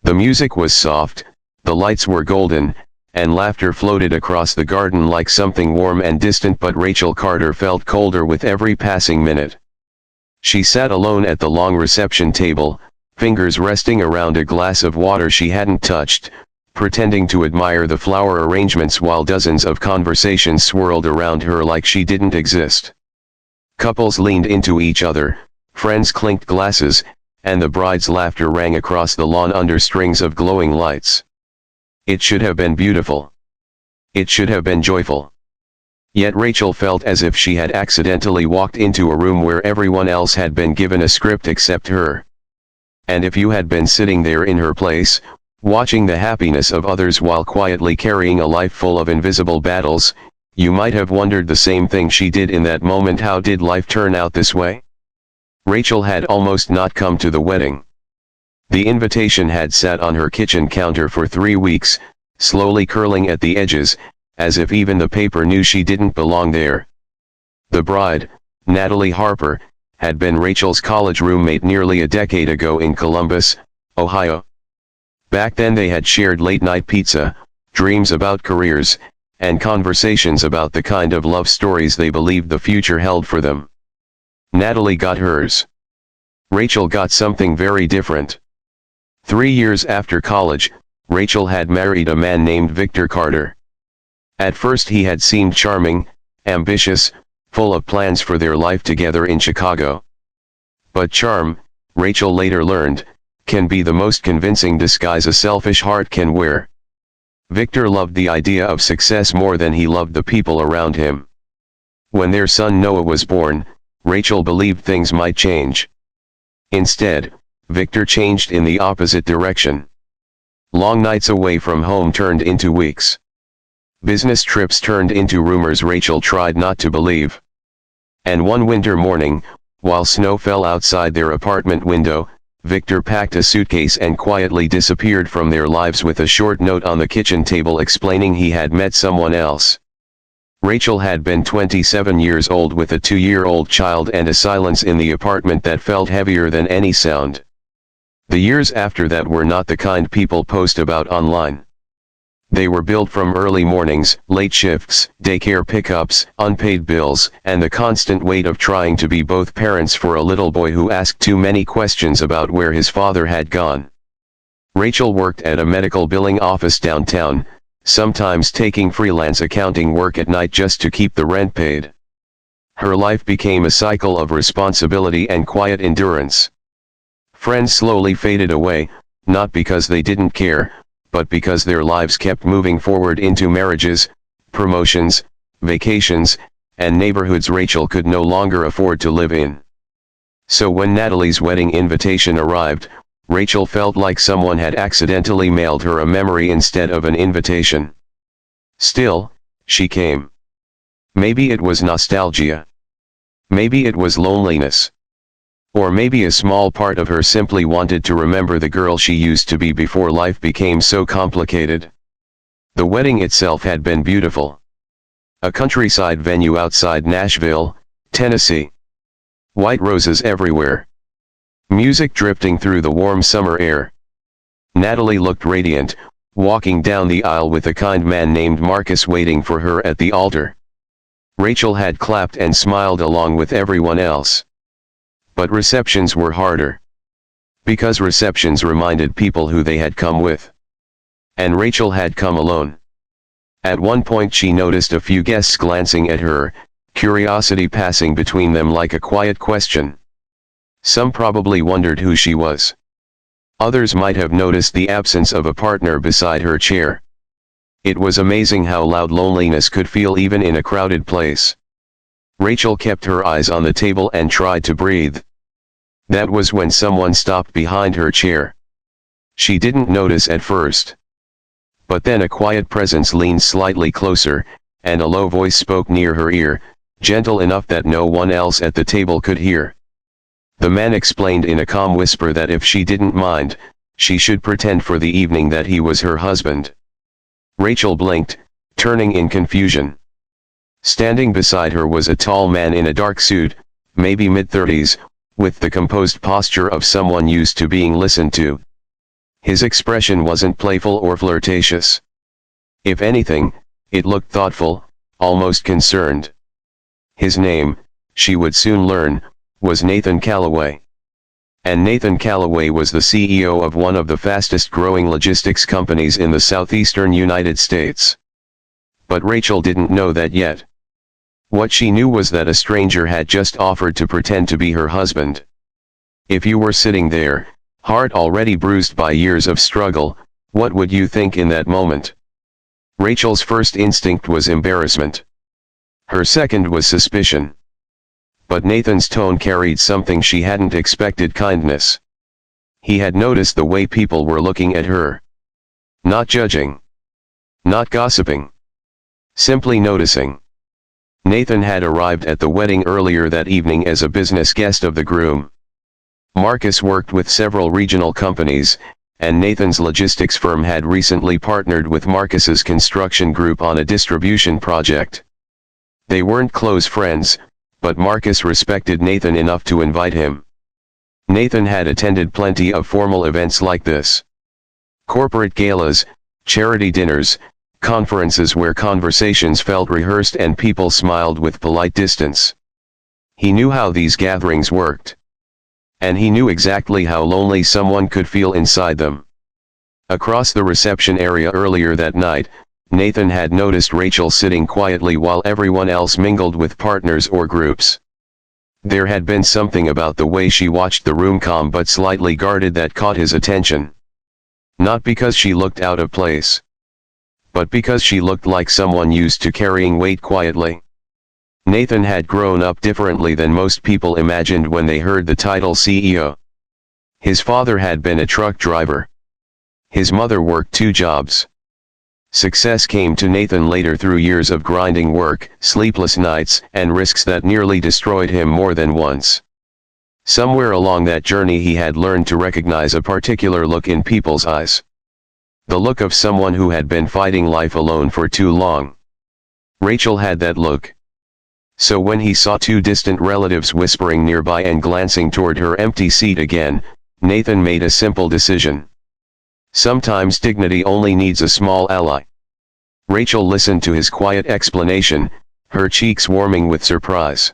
The music was soft, the lights were golden, and laughter floated across the garden like something warm and distant, but Rachel Carter felt colder with every passing minute. She sat alone at the long reception table, fingers resting around a glass of water she hadn't touched, pretending to admire the flower arrangements while dozens of conversations swirled around her like she didn't exist. Couples leaned into each other, friends clinked glasses, and the bride's laughter rang across the lawn under strings of glowing lights. It should have been beautiful. It should have been joyful. Yet Rachel felt as if she had accidentally walked into a room where everyone else had been given a script except her. And if you had been sitting there in her place, watching the happiness of others while quietly carrying a life full of invisible battles, you might have wondered the same thing she did in that moment. How did life turn out this way? Rachel had almost not come to the wedding. The invitation had sat on her kitchen counter for 3 weeks, slowly curling at the edges, as if even the paper knew she didn't belong there. The bride, Natalie Harper, had been Rachel's college roommate nearly a decade ago in Columbus, Ohio. Back then they had shared late-night pizza, dreams about careers, and conversations about the kind of love stories they believed the future held for them. Natalie got hers. Rachel got something very different. 3 years after college, Rachel had married a man named Victor Carter. At first he had seemed charming, ambitious, full of plans for their life together in Chicago. But charm, Rachel later learned, can be the most convincing disguise a selfish heart can wear. Victor loved the idea of success more than he loved the people around him. When their son Noah was born, Rachel believed things might change. Instead, Victor changed in the opposite direction. Long nights away from home turned into weeks. Business trips turned into rumors Rachel tried not to believe. And one winter morning, while snow fell outside their apartment window, Victor packed a suitcase and quietly disappeared from their lives with a short note on the kitchen table explaining he had met someone else. Rachel had been 27 years old with a 2-year-old child and a silence in the apartment that felt heavier than any sound. The years after that were not the kind people post about online. They were built from early mornings, late shifts, daycare pickups, unpaid bills, and the constant weight of trying to be both parents for a little boy who asked too many questions about where his father had gone. Rachel worked at a medical billing office downtown, sometimes taking freelance accounting work at night just to keep the rent paid. Her life became a cycle of responsibility and quiet endurance. Friends slowly faded away, not because they didn't care, but because their lives kept moving forward into marriages, promotions, vacations, and neighborhoods Rachel could no longer afford to live in. So when Natalie's wedding invitation arrived, Rachel felt like someone had accidentally mailed her a memory instead of an invitation. Still, she came. Maybe it was nostalgia. Maybe it was loneliness. Or maybe a small part of her simply wanted to remember the girl she used to be before life became so complicated. The wedding itself had been beautiful. A countryside venue outside Nashville, Tennessee. White roses everywhere. Music drifting through the warm summer air. Natalie looked radiant, walking down the aisle with a kind man named Marcus waiting for her at the altar. Rachel had clapped and smiled along with everyone else. But receptions were harder. Because receptions reminded people who they had come with. And Rachel had come alone. At one point she noticed a few guests glancing at her, curiosity passing between them like a quiet question. Some probably wondered who she was. Others might have noticed the absence of a partner beside her chair. It was amazing how loud loneliness could feel even in a crowded place. Rachel kept her eyes on the table and tried to breathe. That was when someone stopped behind her chair. She didn't notice at first. But then a quiet presence leaned slightly closer, and a low voice spoke near her ear, gentle enough that no one else at the table could hear. The man explained in a calm whisper that if she didn't mind, she should pretend for the evening that he was her husband. Rachel blinked, turning in confusion. Standing beside her was a tall man in a dark suit, maybe mid-30s, with the composed posture of someone used to being listened to. His expression wasn't playful or flirtatious. If anything, it looked thoughtful, almost concerned. His name, she would soon learn, was Nathan Calloway. And Nathan Calloway was the CEO of one of the fastest growing logistics companies in the southeastern United States. But Rachel didn't know that yet. What she knew was that a stranger had just offered to pretend to be her husband. If you were sitting there, heart already bruised by years of struggle, what would you think in that moment? Rachel's first instinct was embarrassment. Her second was suspicion. But Nathan's tone carried something she hadn't expected: kindness. He had noticed the way people were looking at her. Not judging. Not gossiping. Simply noticing. Nathan had arrived at the wedding earlier that evening as a business guest of the groom. Marcus worked with several regional companies, and Nathan's logistics firm had recently partnered with Marcus's construction group on a distribution project. They weren't close friends, but Marcus respected Nathan enough to invite him. Nathan had attended plenty of formal events like this. Corporate galas, charity dinners, conferences where conversations felt rehearsed and people smiled with polite distance. He knew how these gatherings worked. And he knew exactly how lonely someone could feel inside them. Across the reception area earlier that night, Nathan had noticed Rachel sitting quietly while everyone else mingled with partners or groups. There had been something about the way she watched the room, calm but slightly guarded, that caught his attention. Not because she looked out of place, but because she looked like someone used to carrying weight quietly. Nathan had grown up differently than most people imagined when they heard the title CEO. His father had been a truck driver. His mother worked 2 jobs. Success came to Nathan later through years of grinding work, sleepless nights, and risks that nearly destroyed him more than once. Somewhere along that journey he had learned to recognize a particular look in people's eyes. The look of someone who had been fighting life alone for too long. Rachel had that look. So when he saw 2 distant relatives whispering nearby and glancing toward her empty seat again, Nathan made a simple decision. Sometimes dignity only needs a small ally. Rachel listened to his quiet explanation, her cheeks warming with surprise.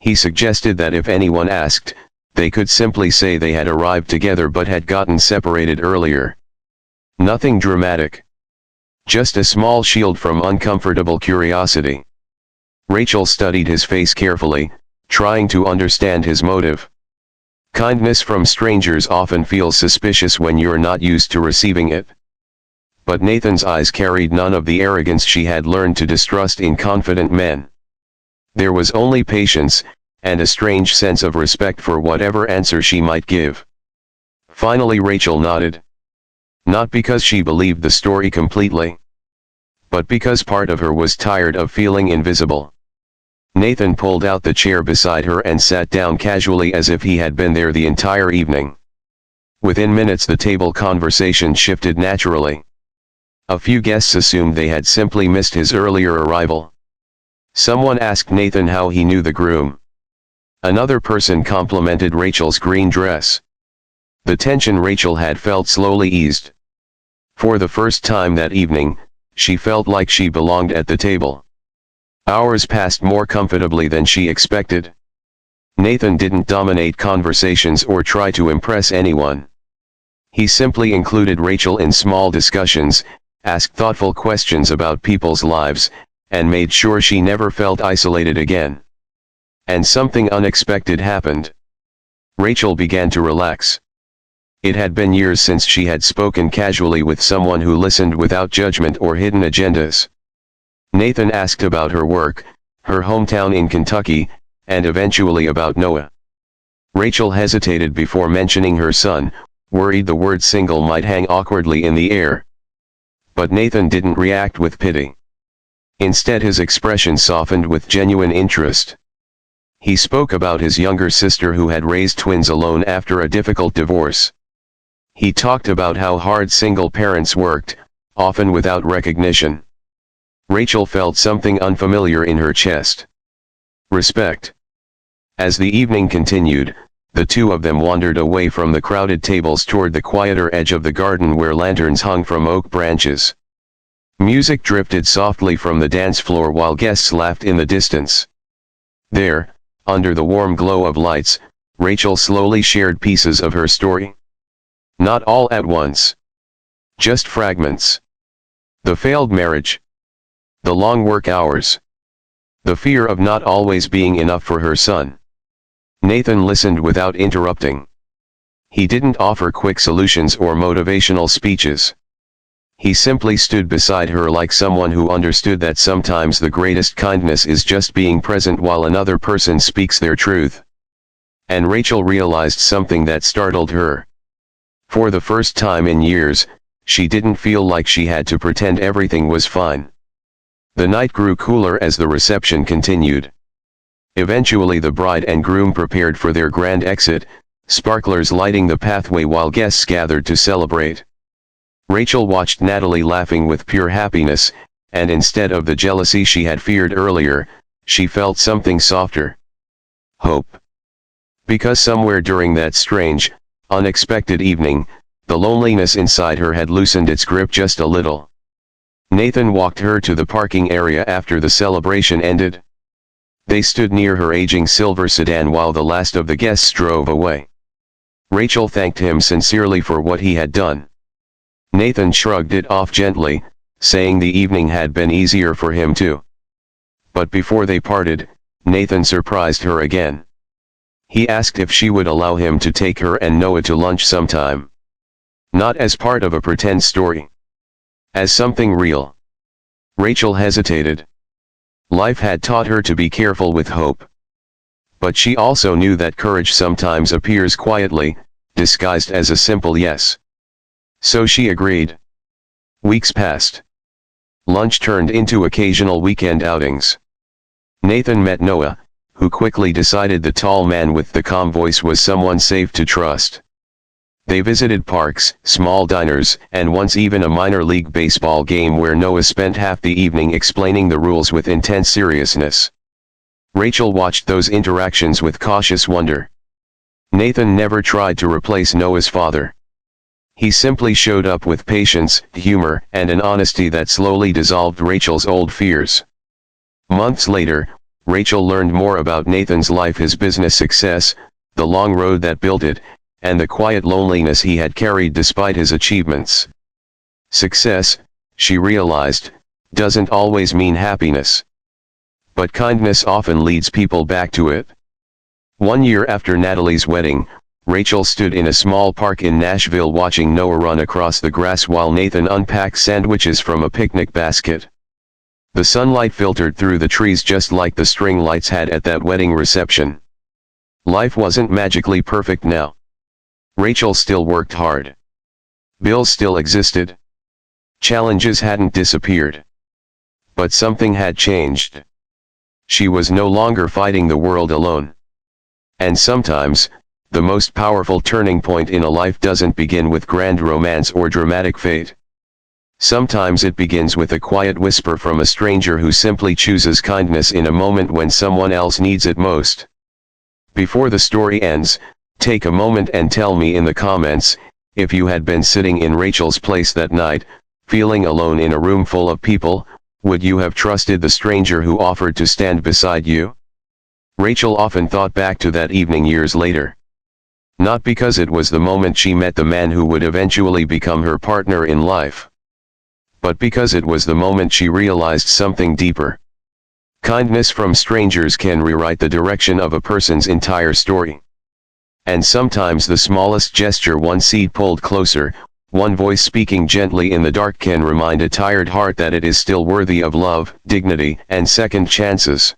He suggested that if anyone asked, they could simply say they had arrived together but had gotten separated earlier. Nothing dramatic. Just a small shield from uncomfortable curiosity. Rachel studied his face carefully, trying to understand his motive. Kindness from strangers often feels suspicious when you're not used to receiving it. But Nathan's eyes carried none of the arrogance she had learned to distrust in confident men. There was only patience, and a strange sense of respect for whatever answer she might give. Finally Rachel nodded. Not because she believed the story completely, but because part of her was tired of feeling invisible. Nathan pulled out the chair beside her and sat down casually as if he had been there the entire evening. Within minutes the table conversation shifted naturally. A few guests assumed they had simply missed his earlier arrival. Someone asked Nathan how he knew the groom. Another person complimented Rachel's green dress. The tension Rachel had felt slowly eased. For the first time that evening, she felt like she belonged at the table. Hours passed more comfortably than she expected. Nathan didn't dominate conversations or try to impress anyone. He simply included Rachel in small discussions, asked thoughtful questions about people's lives, and made sure she never felt isolated again. And something unexpected happened. Rachel began to relax. It had been years since she had spoken casually with someone who listened without judgment or hidden agendas. Nathan asked about her work, her hometown in Kentucky, and eventually about Noah. Rachel hesitated before mentioning her son, worried the word single might hang awkwardly in the air. But Nathan didn't react with pity. Instead his expression softened with genuine interest. He spoke about his younger sister who had raised twins alone after a difficult divorce. He talked about how hard single parents worked, often without recognition. Rachel felt something unfamiliar in her chest. Respect. As the evening continued, the two of them wandered away from the crowded tables toward the quieter edge of the garden where lanterns hung from oak branches. Music drifted softly from the dance floor while guests laughed in the distance. There, under the warm glow of lights, Rachel slowly shared pieces of her story. Not all at once. Just fragments. The failed marriage. The long work hours. The fear of not always being enough for her son. Nathan listened without interrupting. He didn't offer quick solutions or motivational speeches. He simply stood beside her like someone who understood that sometimes the greatest kindness is just being present while another person speaks their truth. And Rachel realized something that startled her. For the first time in years, she didn't feel like she had to pretend everything was fine. The night grew cooler as the reception continued. Eventually the bride and groom prepared for their grand exit, sparklers lighting the pathway while guests gathered to celebrate. Rachel watched Natalie laughing with pure happiness, and instead of the jealousy she had feared earlier, she felt something softer. Hope. Because somewhere during that strange, unexpected evening, the loneliness inside her had loosened its grip just a little. Nathan walked her to the parking area after the celebration ended. They stood near her aging silver sedan while the last of the guests drove away. Rachel thanked him sincerely for what he had done. Nathan shrugged it off gently, saying the evening had been easier for him too. But before they parted, Nathan surprised her again. He asked if she would allow him to take her and Noah to lunch sometime. Not as part of a pretend story. As something real. Rachel hesitated. Life had taught her to be careful with hope. But she also knew that courage sometimes appears quietly, disguised as a simple yes. So she agreed. Weeks passed. Lunch turned into occasional weekend outings. Nathan met Noah, who quickly decided the tall man with the calm voice was someone safe to trust. They visited parks, small diners, and once even a minor league baseball game where Noah spent half the evening explaining the rules with intense seriousness. Rachel watched those interactions with cautious wonder. Nathan never tried to replace Noah's father. He simply showed up with patience, humor, and an honesty that slowly dissolved Rachel's old fears. Months later, Rachel learned more about Nathan's life, his business success, the long road that built it, and the quiet loneliness he had carried despite his achievements. Success, she realized, doesn't always mean happiness. But kindness often leads people back to it. One year after Natalie's wedding, Rachel stood in a small park in Nashville watching Noah run across the grass while Nathan unpacked sandwiches from a picnic basket. The sunlight filtered through the trees just like the string lights had at that wedding reception. Life wasn't magically perfect now. Rachel still worked hard. Bills still existed. Challenges hadn't disappeared. But something had changed. She was no longer fighting the world alone. And sometimes, the most powerful turning point in a life doesn't begin with grand romance or dramatic fate. Sometimes it begins with a quiet whisper from a stranger who simply chooses kindness in a moment when someone else needs it most. Before the story ends, take a moment and tell me in the comments, if you had been sitting in Rachel's place that night, feeling alone in a room full of people, would you have trusted the stranger who offered to stand beside you? Rachel often thought back to that evening years later. Not because it was the moment she met the man who would eventually become her partner in life, but because it was the moment she realized something deeper. Kindness from strangers can rewrite the direction of a person's entire story. And sometimes the smallest gesture, one seat pulled closer, one voice speaking gently in the dark, can remind a tired heart that it is still worthy of love, dignity, and second chances.